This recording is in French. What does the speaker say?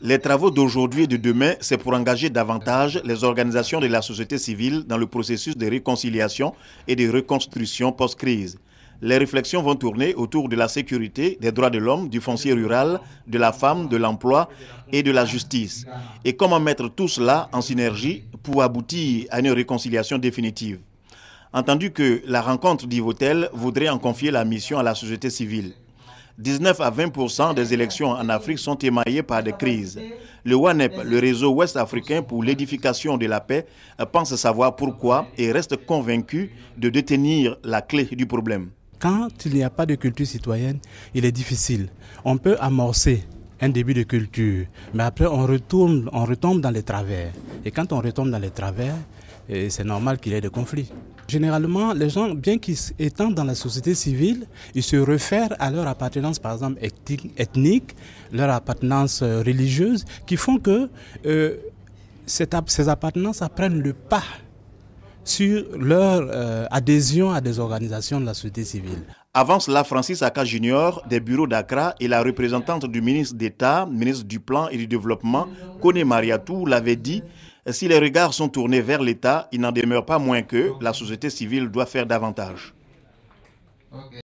Les travaux d'aujourd'hui et de demain, c'est pour engager davantage les organisations de la société civile dans le processus de réconciliation et de reconstruction post-crise. Les réflexions vont tourner autour de la sécurité, des droits de l'homme, du foncier rural, de la femme, de l'emploi et de la justice. Et comment mettre tout cela en synergie pour aboutir à une réconciliation définitive. Entendu que la rencontre d'Ivotel voudrait en confier la mission à la société civile. 19 à 20% des élections en Afrique sont émaillées par des crises. Le WANEP, le réseau ouest-africain pour l'édification de la paix, pense savoir pourquoi et reste convaincu de détenir la clé du problème. Quand il n'y a pas de culture citoyenne, il est difficile. On peut amorcer un début de culture, mais après on retombe dans les travers. Et quand on retombe dans les travers, c'est normal qu'il y ait des conflits. Généralement, les gens, bien qu'ils étant dans la société civile, ils se réfèrent à leur appartenance, par exemple, ethnique, leur appartenance religieuse, qui font que ces appartenances prennent le pas sur leur adhésion à des organisations de la société civile. Avant cela, Francis Aka Junior, des bureaux d'Accra, et la représentante du ministre d'État, ministre du Plan et du Développement, Kone Mariatou, l'avait dit. Si les regards sont tournés vers l'État, il n'en demeure pas moins que la société civile doit faire davantage.